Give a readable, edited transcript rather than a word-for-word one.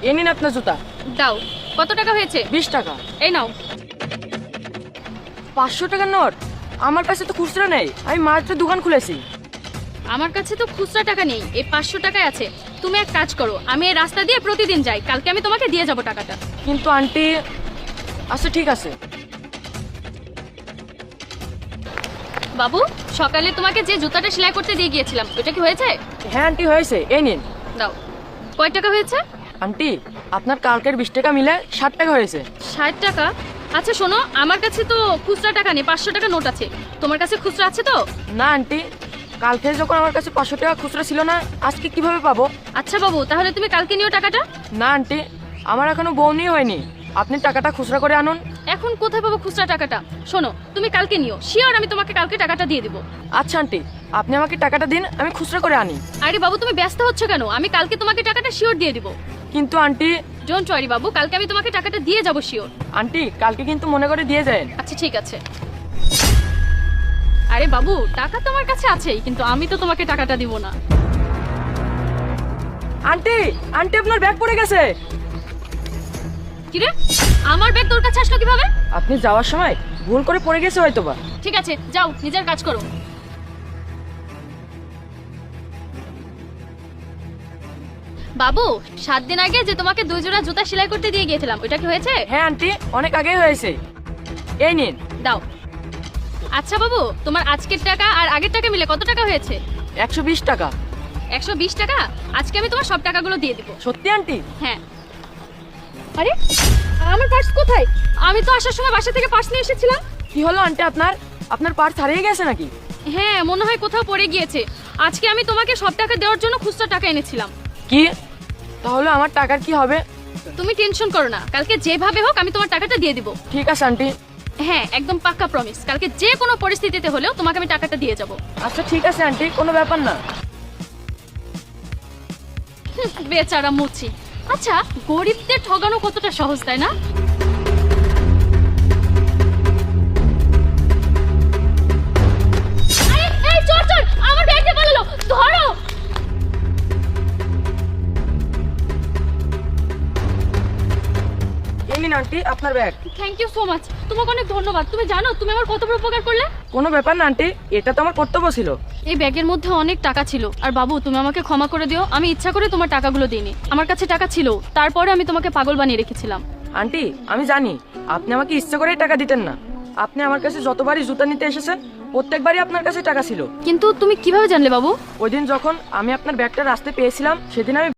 এ নিন আপনার জুতা। দাও। কত টাকা হয়েছে? 20 টাকা। এই নাও। 500 টাকার নোট? আমার কাছে তো খুচরা নেই, আমি মাত্র দোকান খুলেছি। আমার কাছে তো খুচরা টাকা নেই, এই 500 টাকাই আছে। তুমি এক কাজ করো, আমি এই রাস্তা দিয়ে প্রতিদিন যাই, কালকে আমি তোমাকে দিয়ে যাব টাকাটা। কিন্তু আন্টি, আচ্ছা ঠিক আছে। বাবু, সকালে তোমাকে যে জুতাটা সেলাই করতে দিয়ে গিয়েছিলাম, ওটা কি হয়েছে? হ্যাঁ আন্টি, হয়েছে। এই নিন। দাও। কয় টাকা হয়েছে? আন্টি, আপনার কালকের 20 টাকা মিলে 60 টাকা হয়েছে। 60 টাকা? আচ্ছা শোনো, আমার কাছে তো খুচরা টাকা নেই, 500 টাকা নোট আছে। তোমার কাছে খুচরা আছে তো? না আন্টি, কালকে যখন আমার কাছে 500 টাকা খুচরা ছিল না, আজকে কিভাবে পাবো? আচ্ছা বাবু, তাহলে তুমি কালকে নিও টাকাটা। না আন্টি, আমার এখনো বউনি হয়নি, আপনি টাকাটা খুচরা করে আনুন। এখন কোথায় পাবো খুচরা টাকাটা? শোনো, তুমি কালকে নিও, শিওর আমি তোমাকে কালকে টাকাটা দিয়ে দেবো। আচ্ছা আন্টি, আপনি আমাকে টাকাটা দিন, আমি খুচরা করে আনি। আরে বাবু, তুমি ব্যস্ত হচ্ছ কেন? আমি কালকে তোমাকে টাকাটা শিওর দিয়ে দিব। কিন্তু আন্টি। ডোন্ট ওয়ারি বাবু, কালকে আমি তোমাকে টাকাটা দিয়ে যাব শিওর। আন্টি, কালকে কিন্তু মনে করে দিয়ে যান। আচ্ছা ঠিক আছে। আরে বাবু, টাকা তোমার কাছে আছেই, কিন্তু আমি তো তোমাকে টাকাটা দিব না। আন্টি, আন্টি আপনার ব্যাগ পড়ে গেছে। কি রে, আমার ব্যাগ তোর কাছে আসলো কিভাবে? আপনি যাওয়ার সময় ভুল করে পড়ে গেছে হয়তোবা। ঠিক আছে, যাও নিজের কাজ করো। বাবু, 7 দিন আগে যে তোমাকে 2 জোড়া জুতা সেলাই করতে দিয়ে গিয়েছিলাম, ওটা কি হয়েছে? হ্যাঁ আন্টি, অনেক আগেই হয়েছে। এই নিন। দাও। আচ্ছা বাবু, তোমার আজকের টাকা আর আগের টাকা মিলে কত টাকা হয়েছে? 120 টাকা। 120 টাকা? আজকে আমি তোমার সব টাকাগুলো দিয়ে দিব। সত্যি আন্টি? হ্যাঁ। আরে, আমার পার্স কোথায়? আমি তো আসার সময় বাসা থেকে পার্স নিয়ে এসেছিলাম। কি হলো আন্টি, আপনার আপনার পার্স হারিয়ে গেছে নাকি? হ্যাঁ, মনে হয় কোথাও পড়ে গিয়েছে। আজকে আমি তোমাকে সব টাকা দেওয়ার জন্য খুচরা টাকা এনেছিলাম। কি? তাহলে আমার টাকার কি হবে? তুমি টেনশন করো না, কালকে যেভাবে হোক আমি তোমার টাকাটা দিয়ে দিব। ঠিক আছে আন্টি। হ্যাঁ, একদম পাক্কা প্রমিস, কালকে যে কোনো পরিস্থিতিতে হলেও তোমাকে আমি টাকাটা দিয়ে যাব। আচ্ছা ঠিক আছে আন্টি, কোনো ব্যাপার না। বেচারা মুচি। আচ্ছা, গরিবদের ঠগানো কতটা সহজ, তাই না? আরে, এই চোর চোর, আমার ব্যাগ নিয়ে পালালো, ধরো। এই নিন আন্টি আপনার bag. Thank you so much, তোমাকে অনেক ধন্যবাদ। তুমি জানো তুমি আমার কত বড় উপকার করলে? কোনো ব্যাপার না আন্টি, এটা তো আমার কর্তব্য ছিল। এই ব্যাগের মধ্যে অনেক টাকা ছিল, আর বাবু তুমি আমাকে ক্ষমা করে দিও, আমি ইচ্ছা করে তোমার টাকাগুলো দিইনি। আমার কাছে টাকা ছিল, তারপরে আমি তোমাকে পাগল বানিয়ে রেখেছিলাম। আন্টি, আমি জানি আপনি আমাকে ইচ্ছে করেই টাকা দিতেন না। আপনি আমার কাছে যতবারই জুতা নিতে এসেছেন, প্রত্যেকবারই আপনার কাছে টাকা ছিল। কিন্তু তুমি কিভাবে জানলে বাবু? ওই দিন যখন আমি আপনার ব্যাগটা রাস্তায় পেয়েছিলাম, সেদিন আমি